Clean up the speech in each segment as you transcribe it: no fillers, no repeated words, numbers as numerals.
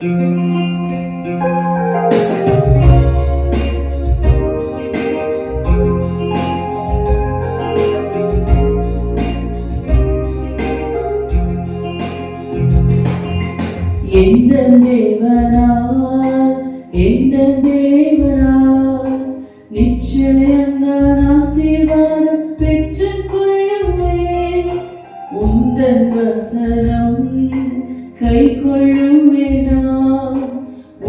எந்த தேவனால் எந்த தேவனால் நிச்சயம் நான் ஆசீர்வாதம் பெற்றுக் கொள்ளுவேன். உந்தன் வசனம் கை கொள்ளுவேன்.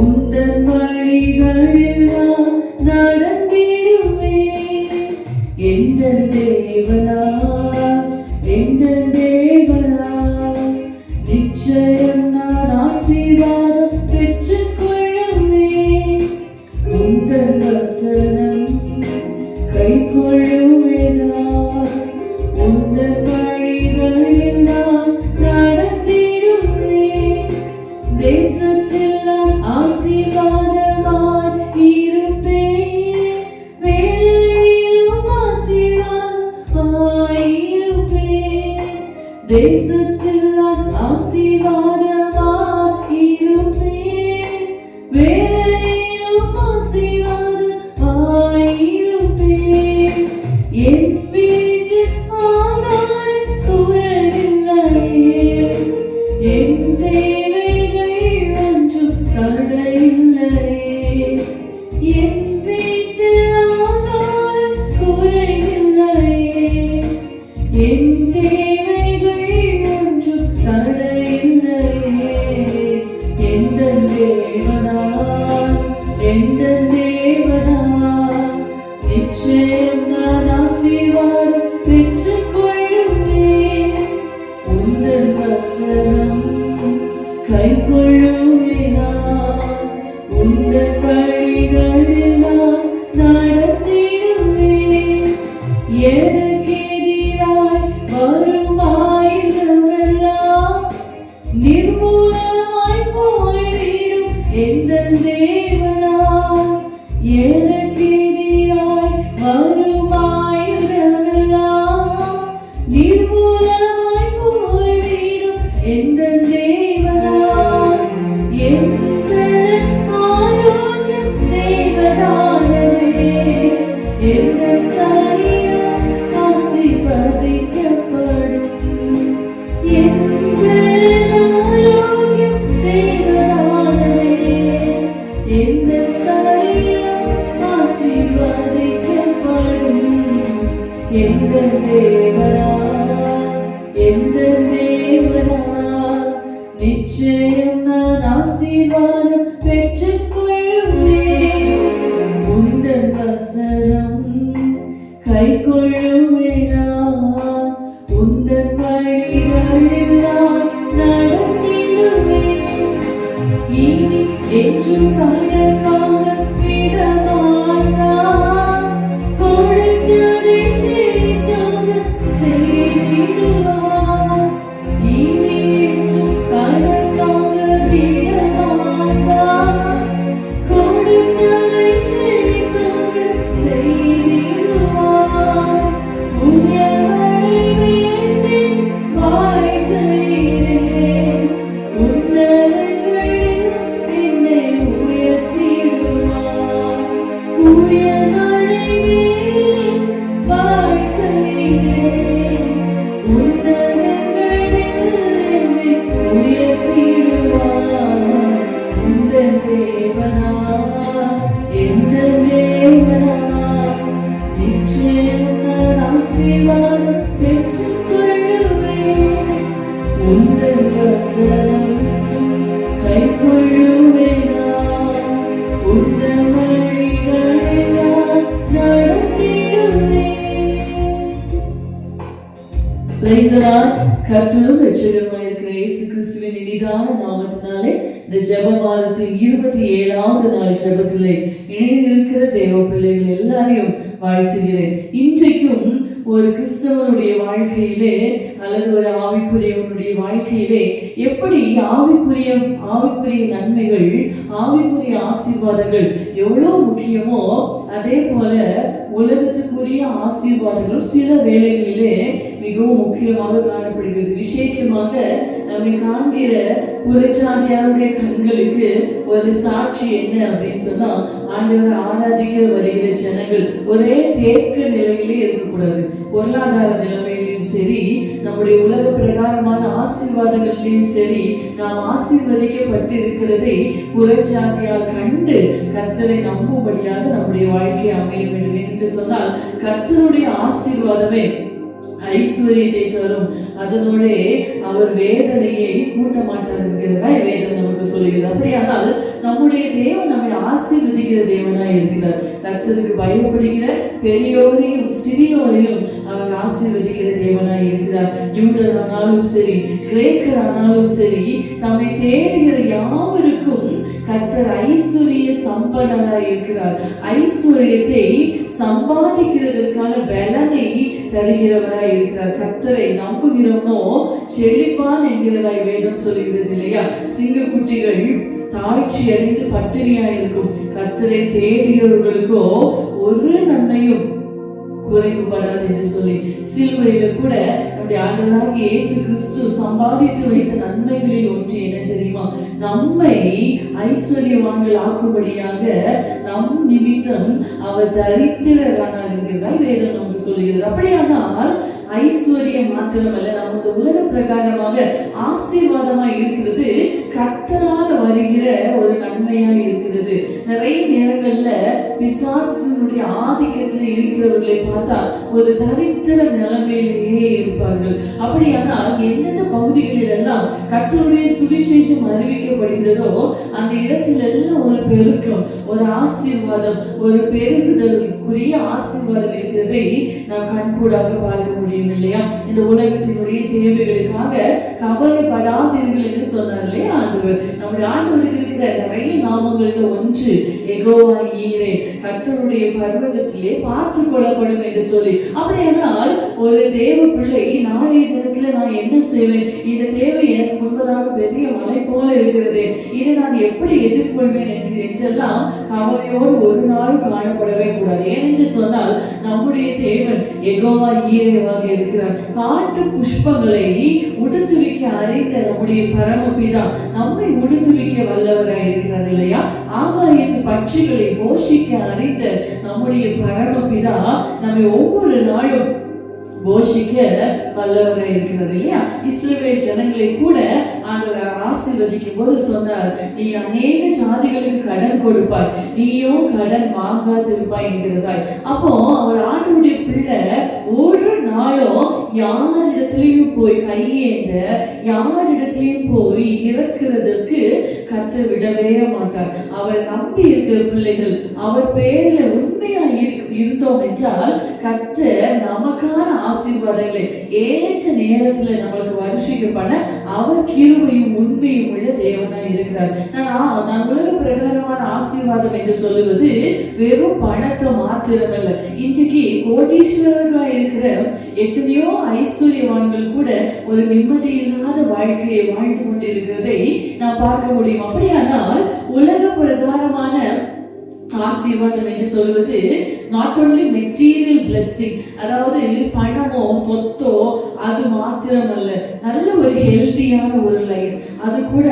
உந்தன் வழிகளில் நான் நடந்திடுவேன். எந்த தேவனால் எந்த தேவனால் நிச்சயம் நான் ஆசீர்வாதம் பெற்றுக் கொள்ளுவேன். உந்தன் வசனம் கை கொள்ளுவேன். உந்தன் வழிகளில் நான் நடந்திடுவேன். தேசத்தில் நான் ஆசீர்வாதமாய் இருப்பேன். வேலையிலும் ஆசீர்வாதமாய் இருப்பேன். தேசத்தில் நான் ஆசீர்வாதமாய் இருப்பேன். வேலையிலும் ஆசீர்வாதமாய் இருப்பேன். என் வீட்டில் ஆனால் குறைவில்லையே. என் தேவைகள் ஒன்றும் தடையில்லையே. என் வீட்டில் ஆனால் குறைவில்லையே. என் தேவைகள் ஒன்றும் தடையில்லையே. எந்த தேவனால் எந்த தேவனால் நிச்சயம் நான் ஆசீர்வாதம் பெற்றுக் கொள்ளுவேன். உந்தன் வசனம் கை கொள்ளுவேன். உந்தன் வழிகளில் நான் நடந்திடுவேன். எனக்கு எதிராய் வரும் ஆயுதமெல்லாம் நிர்மூலமாய் போய்விடும். எந்த தேவனால் எனக்கு எதிராய் வரும் ஆயுதமெல்லாம் நிர்மூலமாய் போய்விடும். எந்த தேவனால் எந்த ஆரோக்கியம் தேவனாகவே. எந்த சரீரம் ஆசீர்வதிக்கப்படும். எந்த ஆரோக்கியம் தேவனாகவே. எந்த சரீரம் ஆசீர்வதிக்கப்படும். எந்த தேவனால் எந்த தேவனால் நிச்சயம் நான் ஆசீர்வாதம் பெற்றுக் கொள்ளுவேன். உந்தன் வசனம் கை கொள்ளுவேன். உந்தன் வழிகளில் நான் நடந்திடுவேன். இனி என்றும் கடமாக விடமாட்டான். கொழுந்ததை செழித்தாக செய்திடுவான். இனி என்றும் கடமாக விடமாட்டான். கொழுந்ததை செழித்தாக செய்திடுவான். உயர்வடை வேண்டின் வாழ்க்கையிலே உன்னதங்களில் என்னை உயர்த்திடுவான். உயர்வடை வேண்டின் வாழ்க்கையிலே உன்னதங்களில் என்னை உயர்த்திடுவான். உந்தன் தேவனால் எந்த தேவனால் நிச்சயம் நான் ஆசீர்வாதம் பெற்றுக் கொள்ளுவேன். உந்தன் வசனம் கை கொள்ளுவேன். உந்தன் வழிகளில் நான் நடந்திடுவேன். கர்த்தரும் இரட்சகருமாய் இருக்கிற இயேசு கிறிஸ்துவின் இனிதான நாமத்தினாலே இந்த ஜெப மாதத்தின் 27வது நாள் ஜெபத்திலே இணைந்திருக்கிற தேவ பிள்ளைகள் எல்லாரையும் வாழ்த்துகிறேன். இன்றைக்கும் ஒரு கிறிஸ்தவனுடைய வாழ்க்கையிலே அல்லது ஒரு ஆவிக்குரியவனுடைய வாழ்க்கையிலே எப்படி ஆவிக்குரிய நன்மைகள், ஆவிக்குரிய ஆசீர்வாதங்கள் எவ்வளவு முக்கியமோ அதே போல உலகத்துக்குரிய ஆசீர்வாதங்களும் சில வேளைகளிலே மிகவும் முக்கியமாக காணப்படுகிறது. விசேஷமாக நம்மை காண்கிற புறச்சாதியாருடைய கண்களுக்கு ஒரு சாட்சி என்ன அப்படின்னு சொன்னா, ஆண்டவரை ஆராதிக்க வருகிற ஜனங்கள் ஒரே தேக்க நிலையிலே இருக்கக்கூடாது. பொருளாதார நிலைமையிலும் சரி, நம்முடைய உலக பிரகாரமான ஆசீர்வாதங்களிலும் சரி, நாம் ஆசீர்வதிக்கப்பட்டிருக்கிறதை புறச்சாதியார் கண்டு கர்த்தரை நம்பும்படியாக நம்முடைய வாழ்க்கை அமைய வேண்டும் என்று சொன்னால், கர்த்தருடைய ஆசீர்வாதமே ஐஸ்வர்யத்தை தரும், அதனோட அவர் வேதனையை கூட்ட மாட்டார் என்கிறதா வேதம் நமக்கு சொல்லுகிறது. அப்படியானால் நம்முடைய தேவன் நம்மை ஆசீர்வதிக்கிற தேவனாய் இருக்கிறார். கர்த்தருக்கு பயப்படுகிற பெரியோரையும் சிறியோரையும் அவர் ஆசீர்வதிக்கிற தேவனாய் இருக்கிறார். யூதரானாலும் சரி, கிரேக்கரானாலும் சரி, நம்மை தேடுகிற யாவருக்கும் கர்த்தர் ஐஸ்வர்ய சம்பன்னராய் இருக்கிறார். ஐஸ்வர்யத்தை சம்பாதிக்கிறதற்கான பலனை தருகிறவராய் இருக்கிறார். கர்த்தரை நம்புகிறோமோ செழிப்பான் என்கிறதாய் வேதம் சொல்லுகிறது இல்லையா? சிங்கக்குட்டிகள் தாழ்ச்சி அடைந்து பட்டினியாய் இருக்கும். கர்த்தரை தேடுகிறவர்களுக்கோ ஒரு நன்மையும் குறைவுபடாது என்று சொல்லி சிலுவையில கூட நம்முடைய ஆண்டவராகிய இயேசு கிறிஸ்து சம்பாதித்து வைத்த நன்மைகளில் ஒன்று என்ன தெரியுமா? நம்மை ஐஸ்வர்யவான்கள் ஆக்கும்படியாக நம் நிமித்தம் அவர் தரித்திரரானார் என்கிறதாய் வேதம் நமக்கு சொல்லுகிறது. அப்படியானால் ஐஸ்வர்யம் மாத்திரமல்ல, நமது உலக பிரகாரமாக ஆசீர்வாதமாய் இருக்கிறது கர்த்தரால வருகிற ஒரு நன்மையாய் இருக்கிறது. நிறைய நேரங்கள்ல பிசாசினுடைய ஆதிக்கத்துல இருக்கிறவர்களை பார்த்தா ஒரு தரித்திர நிலைமையிலேயே இருப்பார்கள். அப்படியானால் எந்தெந்த பகுதிகளில் எல்லாம் கர்த்தருடைய சுவிசேஷம் அறிவிக்கப்படுகிறதோ அந்த இடத்துல எல்லாம் ஒரு பெருக்கம், ஒரு ஆசீர்வாதம், ஒரு பெருகுதலுக்குரிய ஆசீர்வாதம் இருக்கிறதை நாம் கண்கூடாக பார்க்க முடியும் இல்லையா? இந்த உலகத்தினுடைய தேவைகளுக்காக கவலைப்படாதீர்கள் என்று சொன்னார் இல்லையா ஆண்டவர். நம்முடைய ஆண்டவருக்கு இருக்கிற நிறைய நாமங்கள்ல ஒன்று யெகோவா ஈரே, கர்த்தருடைய பர்வதத்திலே பார்த்து கொள்ளப்படும் என்று சொல்லி. அப்படியானால் ஒரு தேவ பிள்ளை நாளைய தினத்துல நான் என்ன செய்வேன், இந்த தேவை எனக்கு முன்பதாக பெரிய மலை போல இருக்கிறது, இதை நான் எப்படி எதிர்கொள்வேன் என்றெல்லாம் கவலையோடு ஒரு நாள் காணப்படவே கூடாது. ஏனென்று சொன்னால் நம்முடைய தேவன் யெகோவா ஈரேவாக இருக்கிறார். காட்டு புஷ்பங்களை உடுத்துவிக்க அறிந்த நம்முடைய பரமபிதா நம்மை உடுத்துவிக்க வல்லவராய் இருக்கிறார் இல்லையா? ஆகாயத்து பட்சிகளை போஷிக்க அறிந்த நம்முடைய பரமபிதா நம்மை ஒவ்வொரு நாளும் போஷிக்க வல்லவராய் இருக்கிறார் இல்லையா? இஸ்ரவேல் ஜனங்களை கூட ஆண்டவர் ஆசீர்வதிக்கும் போது சொன்னார், நீ அநேக ஜாதிகளுக்கு கடன் கொடுப்பாய், நீயோ கடன் வாங்காதிருப்பாய் என்கிறதாய். அப்போ அவர் ஆண்டவருடைய பிள்ளை ஒரு நாளும் யாரிடத்திலையும் போய் கையேந்த, யாரிடத்திலையும் போய் இறக்குறதற்கு கர்த்தர் விடவே மாட்டார். அவர் நம்பி இருக்கிற பிள்ளைகள் அவர் பேர்ல உண்மையா இருந்தோம் என்றால் கர்த்தர் நமக்கான ஆசீர்வாதங்களை ஏற்ற நேரத்துல நம்மளுக்கு வருஷிக்கப்பட அவர் கிருபையும் உண்மையும் உள்ள தேவனாய் இருக்கிறார். நான் உலக பிரகாரமான ஆசீர்வாதம் என்று சொல்லுவது வெறும் பணத்தை மாத்திரமல்ல. இன்றைக்கு கோடீஸ்வரர்களாக இருக்கிற எத்தனையோ ஐஸ்வர்யவான்கள் கூட ஒரு நிம்மதி இல்லாத வாழ்க்கையை வாழ்ந்து கொண்டிருக்கிறதை நான் பார்க்க முடியும். அப்படியானால் உலக பிரகாரமான ஆசீர்வாதம் என்று சொல்வது நாட் ஓன்லி மெட்டீரியல் பிளெஸிங், அதாவது பணமோ சொத்தோ அது மாத்திரமல்ல, நல்ல ஒரு ஹெல்தியான ஒரு லைஃப், அது கூட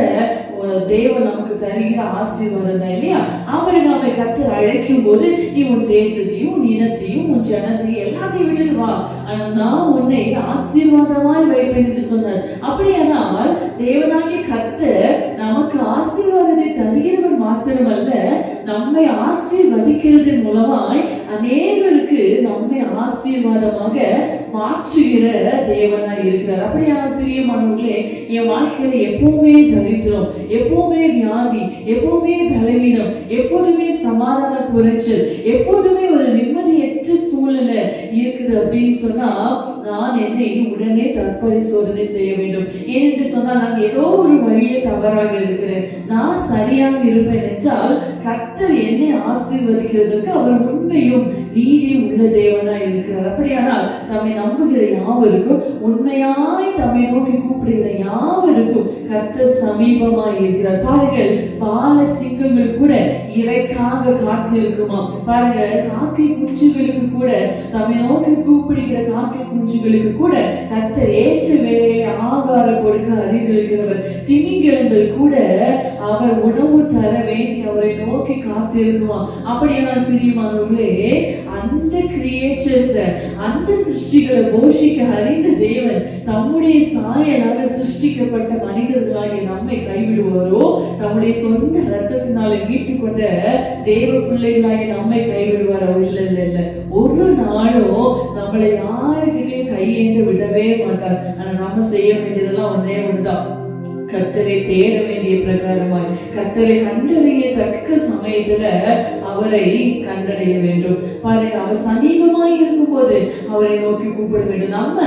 தேவன் நமக்கு தருகிற ஆசீர்வாதம் தான் இல்லையா? அவரை நாம கர்த்தர் அழைக்கும் போது நீ உன் தேசத்தையும் உன் இனத்தையும் உன் ஜனத்தையும் எல்லாத்தையும் விட்டுட்டு வா, நான் உன்னை ஆசீர்வாதமாய் வைப்பேன் என்று சொன்னார். அப்படியானால் தேவனாகிய கர்த்தர் நமக்கு ஆசீர்வாதத்தை தருகிறவன் மாத்திரமல்ல, நம்மை ஆசீர்வதிக்கிறதன் மூலமாய் அநேகருக்கு நம்மை ஆசீர்வாதமாக மாற்றுகிற தேவனாய் இருக்கிறார். அப்படியான பிரியமானவர்களே, என் வாழ்க்கையில எப்பவுமே தரித்திரம், எப்பவுமே வியாதி, எப்பவுமே பலவீனம், எப்போதுமே சமாதான குறைச்சல், எப்போதுமே ஒரு நிம்மதியற்ற சூழ்நிலை சூழ்நிலை இருக்குது அப்படின்னு சொன்னா நான் என்னை உடனே தற்பரிசோதனை செய்ய வேண்டும். ஏனென்று சொன்னால் நான் ஏதோ ஒரு வழியில தவறாக இருக்கிறேன், நான் சரியாக இருப்பேன் என்றால் கர்த்தர் என்னை ஆசீர்வதிக்கிறதற்கு அவர் உண்மையும் நீதியும் உள்ள தேவனாய் இருக்கிறார். அப்படியானால் தம்மை நம்புகிற யாவருக்கும், உண்மையாய் தம்மை நோக்கி கூப்பிடுகிற யாவருக்கும் கர்த்தர் சமீபமாய் இருக்கிறார். பாருங்கள், பால சிங்கங்கள் கூட இறைக்காக காத்திருக்குமா. பாருங்க, காக்கை குஞ்சுகளுக்கு கூட, தம்மை நோக்கி கூப்பிடுகிற காக்கை குஞ்சுகளுக்கு கூட கர்த்தர் ஏற்ற வேளையை ஆகாரம் கொடுக்க அறிந்திருக்கிறவர். திமிங்கலங்கள் கூட அவர் உணவு தர வேண்டி அவரை நோக்கி காத்திருக்குமா. அப்படியானால் பிரியமானவர்களே, அந்த கிரியேச்சர்ஸ், அந்த சிருஷ்டிகளை போஷிக்க அறிந்த தேவன் தம்முடைய சாயலாக சிருஷ்டிக்கப்பட்ட மனிதர்களாகிய நம்மை கைவிடுவாரோ? தம்முடைய சொந்த ரத்தத்தினால மீட்டு கொண்ட தேவ பிள்ளைகளாகிய நம்மை கைவிடுவாரோ? இல்ல இல்ல இல்ல, ஒரு நாளும் நம்மளை யாருக்கிட்டையும் கையேந்து விடவே மாட்டார். ஆனா நம்ம செய்ய வேண்டியதெல்லாம் ஒன்னே ஒண்ணுதான், கர்த்தரை தேட வேண்டிய பிரகாரமாய், கர்த்தரை கண்டடைய தக்க சமயத்துல அவரை கண்டடைய வேண்டும். பாருங்க, அவர் சமீபமாய் இருக்கும் போது அவரை நோக்கி கூப்பிட வேண்டும். நம்ம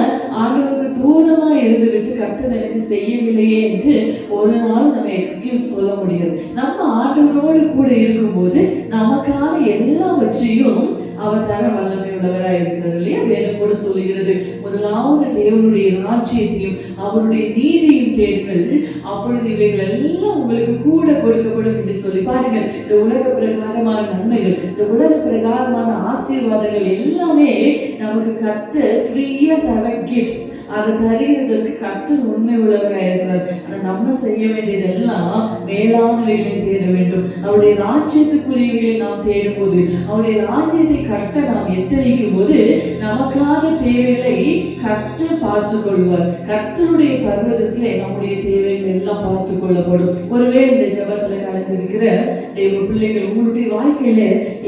ஆண்டவருக்கு தூரமா இருந்து விட்டு கர்த்தர் எனக்கு செய்யவில்லையே என்று ஒரு நாள் நம்ம எக்ஸ்கியூஸ் சொல்ல முடியாது. நம்ம ஆண்டவரோடு கூட இருக்கும்போது நமக்கான எல்லாவற்றையும் அவர் தர வல்லமை உள்ளவராய் இருக்கிறார் இல்லையா? வேதம் கூட சொல்லுகிறது, முதலாவது தேவனுடைய ராஜ்யத்தையும் அவருடைய நீதியும் தேடுங்கள், அப்பொழுது இவைகள் எல்லாம் உங்களுக்கு கூட கொடுக்கப்படும் என்று சொல்லி. பாருங்கள், இந்த உலக பிரகாரமான நன்மைகள், இந்த உலக பிரகாரமான ஆசீர்வாதங்கள் எல்லாமே நமக்கு கர்த்தர் ஃப்ரீயா தர கிஃப்ட்ஸ். அதை தருகிறதற்கு கர்த்தர் உண்மை உள்ளவராக இருக்கிறார். ஆனால் நம்ம செய்ய வேண்டியதெல்லாம் மேலானவைகளை தேட வேண்டும். அவருடைய ராஜ்யத்துக்குரியவைகளை நாம் தேடும் போது, அவருடைய ராஜ்யத்தை கட்ட நாம் எத்தனைக்கும் போது நமக்கான தேவைகளை கர்த்தர் பார்த்து கொள்வார். கர்த்தருடைய பர்வதத்திலே நம்முடைய தேவைகள் எல்லாம் பார்த்து கொள்ளப்படும். ஒருவேளை இந்த ஜெபத்துல கலந்திருக்கிற தேவ பிள்ளைகள், உங்களுடைய வாழ்க்கையில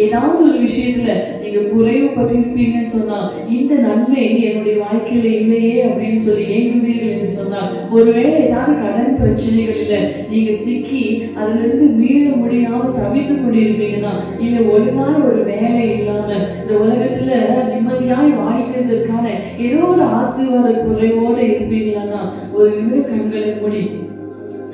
ஏதாவது ஒரு விஷயத்துல நீங்க குறைவுபட்டிருப்பீங்கன்னு சொன்னா, இந்த நன்மை என்னுடைய வாழ்க்கையில இல்லையே அப்படின்னு சொல்லி ஏங்குவீர்கள் என்று சொன்னால், ஒருவேளை ஏதாவது கடன் பிரச்சனைகள் இல்ல நீங்க சிக்கி அதுல இருந்து மீள முடியாமல் தவித்துக் கொண்டிருப்பீங்கன்னா, இல்ல ஒழுங்கான ஒரு வேலை இல்லாம இந்த உலகத்துல நிம்மதியாய் வாழ்க்கிறதுக்கான ஏதோ ஒரு ஆசீர்வாத குறைவோட இருப்பீங்களான்னா, ஒரு நிமிடம் கண்களை மூடி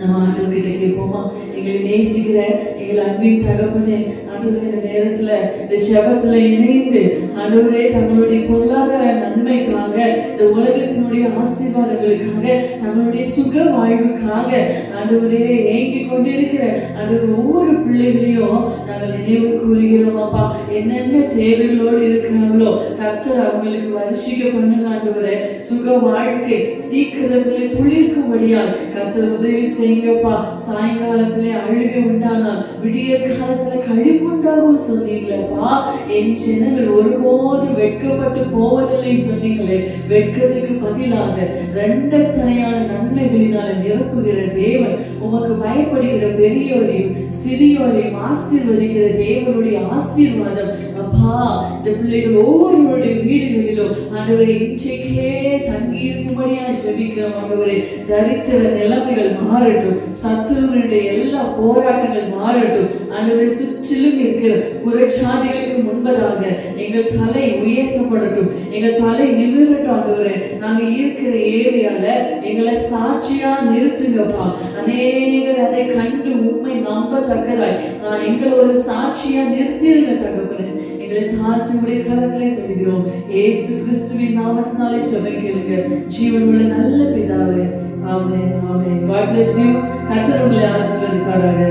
நம்ம ஆண்டவர்கிட்ட கேட்போமா? எங்களை நேசிக்கிற எங்கள் அன்பின் தகப்பனே, ஆண்டவரே, இந்த நேரத்துல இந்த ஜெபத்துல இணைந்து ஆண்டவரே தங்களுடைய பொருளாதார நன்மைக்காக, இந்த உலகத்தினுடைய ஆசீர்வாதங்களுக்காக, தங்களுடைய சுக வாழ்வுக்காக ஆண்டவரே ஏங்கி கொண்டிருக்கிற ஆண்டவர் ஒவ்வொரு பிள்ளைகளையும் நாங்கள் நினைவு கூறுகிறோம் அப்பா. என்னென்ன தேவைகளோடு இருக்கிறாங்களோ கர்த்தர் அவங்களுக்கு வருஷிக்க பண்ணுங்க ஆண்டவரே. சுக வாழ்க்கை சீக்கிரத்துல துளிர்க்கும்படியால் கர்த்தர் உதவி செய்யுங்கப்பா. சாயங்காலத்திலே அழுகை உண்டானா விடியற் காலத்துல கழிப்பு உண்டாகும் சொன்னீங்களேப்பா. என் ஜனங்கள் ஒருபோது வெட்கப்பட்டு போவதில்லை சொன்னீங்களே. வெட்கத்துக்கு பதிலாக இரண்டத்தனையான நன்மைகளினால நிரப்புகிற தேவன், உமக்கு பயப்படுகிற பெரியோரையும் சிறியோரையும் ஆசீர்வதிக்கிற தேவனுடைய ஆசீர்வாதம் அப்பா இந்த பிள்ளைகள் ஒவ்வொருவருடைய வீடுகளிலும் ஆண்டவரை இன்றைக்கே தங்கி இருக்கும்படியா ஜெபிக்கிறோம் ஆண்டவரே. தரித்திர நிலைமைகள் மாறட்டும், சத்துருவனுடைய எல்லா போராட்டங்கள் மாறட்டும் ஆண்டவரை. சுற்றிலும் இருக்கிற புறச்சாதிகளுக்கு முன்பதாக எங்கள் தலை உயர்த்தப்படட்டும், எங்கள் தலை நிமிரட்டும் ஆண்டவரே. நாங்க இருக்கிற ஏரியால எங்களை சாட்சியா நிறுத்துங்கப்பா. அநேகர் அதை கண்டு உண்மை நம்பத்தக்கதாய் நான் எங்களை ஒரு சாட்சியா நிறுத்திருங்க தகப்பனே. எங்களை தாழ்த்தி உடைய கரத்திலே தருகிறோம். இயேசு கிறிஸ்துவின் நாமத்தினாலே ஜெபிக்கிறேங்க ஜீவனுள்ள நல்ல பிதாவே. ஆமென், ஆமென். God bless you. கர்த்தர் உங்களை ஆசீர்வதிப்பாராக.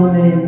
ஆமென்.